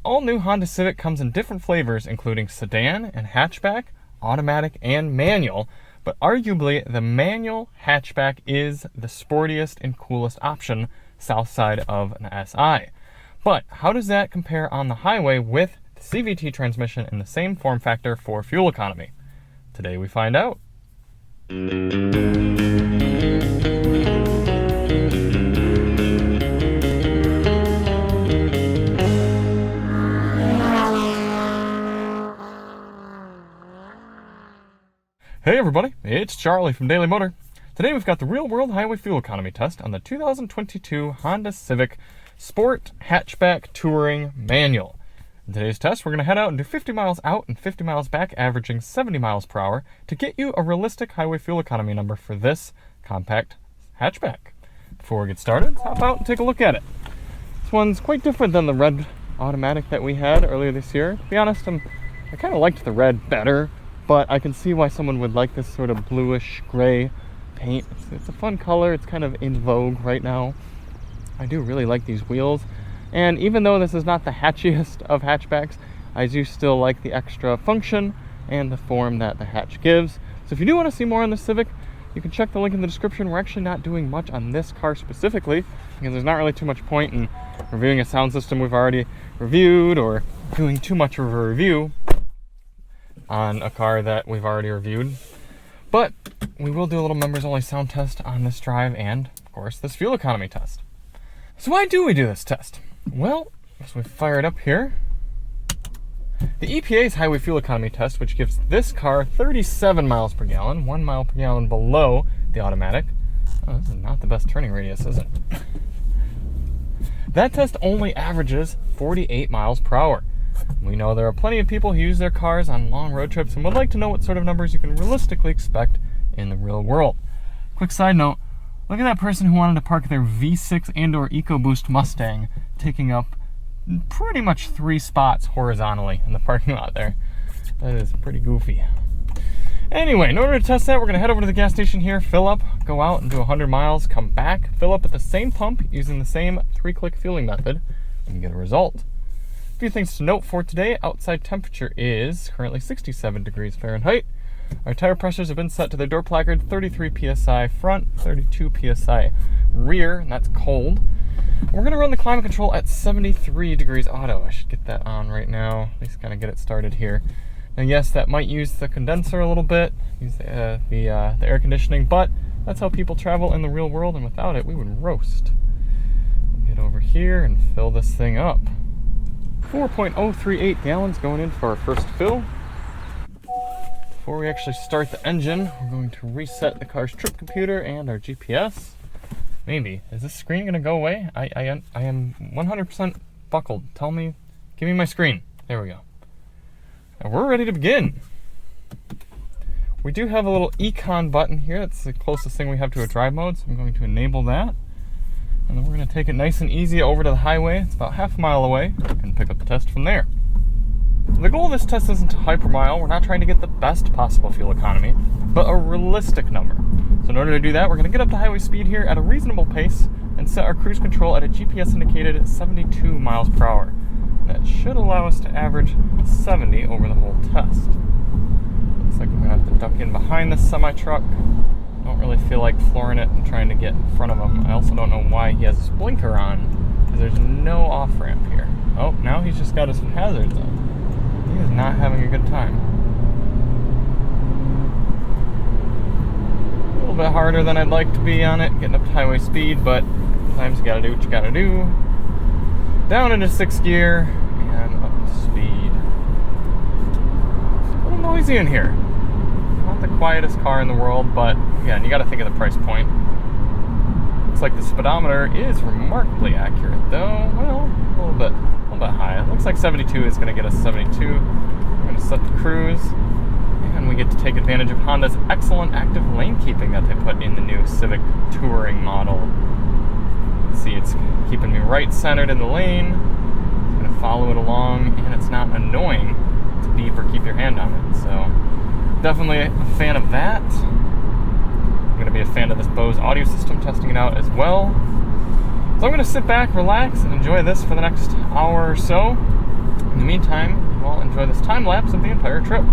all-new Honda Civic comes in different flavors, including sedan and hatchback, automatic and manual, but arguably the manual hatchback is the sportiest and coolest option south side of an SI. But how does that compare on the highway with the CVT transmission in the same form factor for fuel economy? Today we find out. Hey everybody, it's Charlie from Daily Motor. Today we've got the real-world highway fuel economy test on the 2022 Honda Civic Sport Hatchback Touring Manual. In today's test, we're going to head out and do 50 miles out and 50 miles back, averaging 70 miles per hour to get you a realistic highway fuel economy number for this compact hatchback. Before we get started, let's hop out and take a look at it. This one's quite different than the red automatic that we had earlier this year. To be honest, I kind of liked the red better, but I can see why someone would like this sort of bluish gray paint. It's a fun color. It's kind of in vogue right now. I do really like these wheels. And even though this is not the hatchiest of hatchbacks, I do still like the extra function and the form that the hatch gives. So if you do want to see more on the Civic, you can check the link in the description. We're actually not doing much on this car specifically because there's not really too much point in reviewing a sound system we've already reviewed or doing too much of a review on a car that we've already reviewed. But we will do a little members only sound test on this drive and, of course, this fuel economy test. So why do we do this test? Well, as we fire it up here, the EPA's highway fuel economy test, which gives this car 37 miles per gallon, 1 mile per gallon below the automatic. Oh, this is not the best turning radius, is it? That test only averages 48 miles per hour. We know there are plenty of people who use their cars on long road trips and would like to know what sort of numbers you can realistically expect in the real world. Quick side note, look at that person who wanted to park their V6 and or EcoBoost Mustang taking up pretty much 3 spots horizontally in the parking lot there. That is pretty goofy. Anyway, in order to test that, we're going to head over to the gas station here, fill up, go out and do 100 miles, come back, fill up at the same pump using the same 3-click fueling method, and get a result. A few things to note for today. Outside temperature is currently 67 degrees Fahrenheit. Our tire pressures have been set to the door placard, 33 psi front, 32 psi rear, and that's cold. We're going to run the climate control at 73 degrees auto. I should get that on right now, at least kind of get it started here. Now yes, that might use the condenser a little bit, use the air conditioning, but that's how people travel in the real world, and without it, we would roast. We'll get over here and fill this thing up. 4.038 gallons going in for our first fill. Before we actually start the engine, we're going to reset the car's trip computer and our GPS. Maybe. Is this screen going to go away? I am 100% buckled. Tell me, give me my screen. There we go. And we're ready to begin. We do have a little econ button here. That's the closest thing we have to a drive mode, so I'm going to enable that. And then we're going to take it nice and easy over to the highway. It's about half a mile away, and pick up the test from there. The goal of this test isn't to hypermile. We're not trying to get the best possible fuel economy, but a realistic number. So in order to do that, we're going to get up to highway speed here at a reasonable pace and set our cruise control at a GPS indicated 72 miles per hour. That should allow us to average 70 over the whole test. Looks like I'm going to have to duck in behind this semi-truck. I don't really feel like flooring it and trying to get in front of him. I also don't know why he has his blinker on, because there's no off-ramp here. Oh, now he's just got his hazards on. He is not having a good time. A little bit harder than I'd like to be on it, getting up to highway speed, but sometimes you gotta do what you gotta do. Down into 6th gear, and up to speed. It's a little noisy in here. Not the quietest car in the world, but again, you gotta think of the price point. Looks like the speedometer is remarkably accurate, though. Well, a little bit high. It looks like 72 is gonna get us 72. We're gonna set the cruise, and we get to take advantage of Honda's excellent active lane keeping that they put in the new Civic Touring model. See, it's keeping me right centered in the lane. It's going to follow it along, and it's not annoying to beep or keep your hand on it. So definitely a fan of that. I'm going to be a fan of this Bose audio system, testing it out as well. So I'm going to sit back, relax, and enjoy this for the next hour or so. meantime, we'll enjoy this time lapse of the entire trip.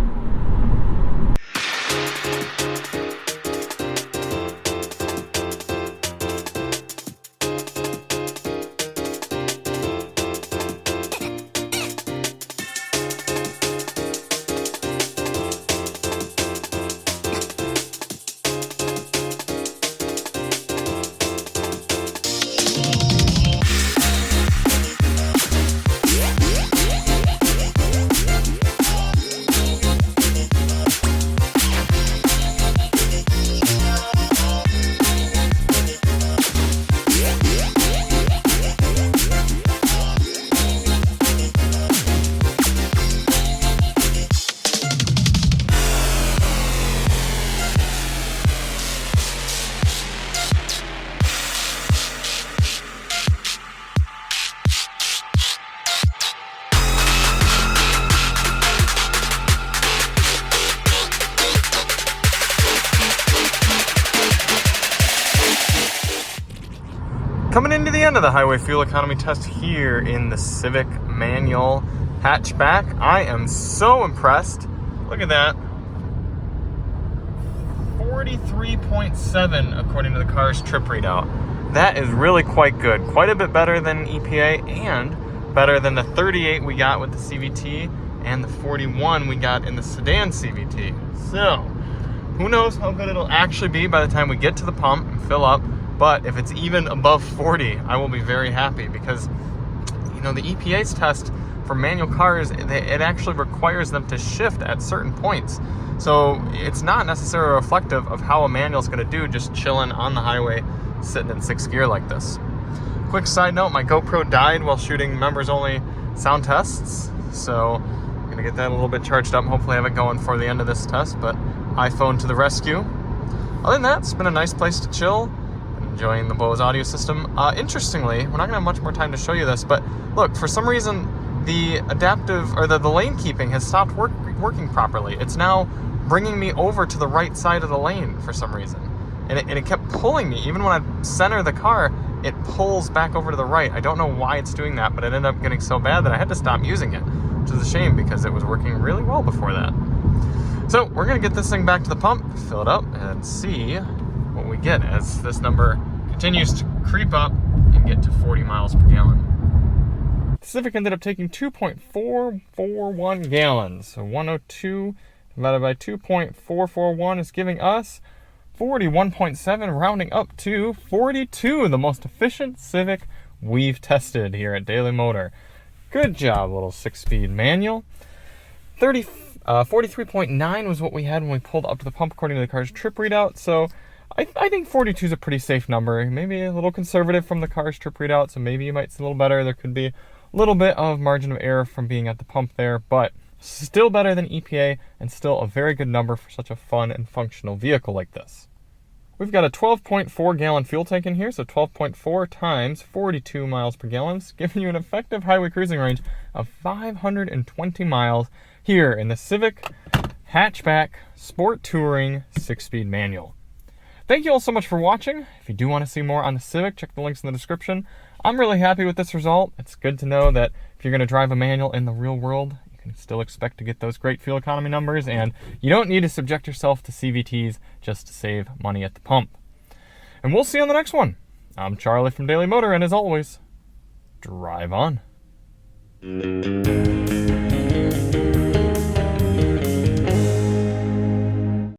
Coming into the end of the highway fuel economy test here in the Civic manual hatchback, I am so impressed. Look at that. 43.7 according to the car's trip readout. That is really quite good. Quite a bit better than EPA and better than the 38 we got with the CVT and the 41 we got in the sedan CVT. So, who knows how good it'll actually be by the time we get to the pump and fill up. But if it's even above 40, I will be very happy because, you know, the EPA's test for manual cars, it actually requires them to shift at certain points. So it's not necessarily reflective of how a manual is going to do just chilling on the highway, sitting in 6th gear like this. Quick side note, my GoPro died while shooting members only sound tests. So I'm going to get that a little bit charged up and hopefully have it going for the end of this test. But iPhone to the rescue. Other than that, it's been a nice place to chill. Enjoying the Bose audio system. Interestingly, we're not going to have much more time to show you this, but look, for some reason, the adaptive, or the lane keeping has stopped working properly. It's now bringing me over to the right side of the lane for some reason. And it kept pulling me. Even when I center the car, it pulls back over to the right. I don't know why it's doing that, but it ended up getting so bad that I had to stop using it, which is a shame because it was working really well before that. So we're going to get this thing back to the pump, fill it up, and see what we get as this number continues to creep up and get to 40 miles per gallon. The Civic ended up taking 2.441 gallons. So 102 divided by 2.441 is giving us 41.7, rounding up to 42, the most efficient Civic we've tested here at Daily Motor. Good job, little 6-speed manual. 43.9 was what we had when we pulled up to the pump according to the car's trip readout. So I think 42 is a pretty safe number. Maybe a little conservative from the car's trip readout, so maybe you might see a little better. There could be a little bit of margin of error from being at the pump there, but still better than EPA and still a very good number for such a fun and functional vehicle like this. We've got a 12.4 gallon fuel tank in here, so 12.4 times 42 miles per gallon, giving you an effective highway cruising range of 520 miles here in the Civic hatchback sport touring 6-speed manual. Thank you all so much for watching. If you do want to see more on the Civic, check the links in the description. I'm really happy with this result. It's good to know that if you're going to drive a manual in the real world, you can still expect to get those great fuel economy numbers, and you don't need to subject yourself to CVTs just to save money at the pump. And we'll see you on the next one. I'm Charlie from Daily Motor, and as always, drive on.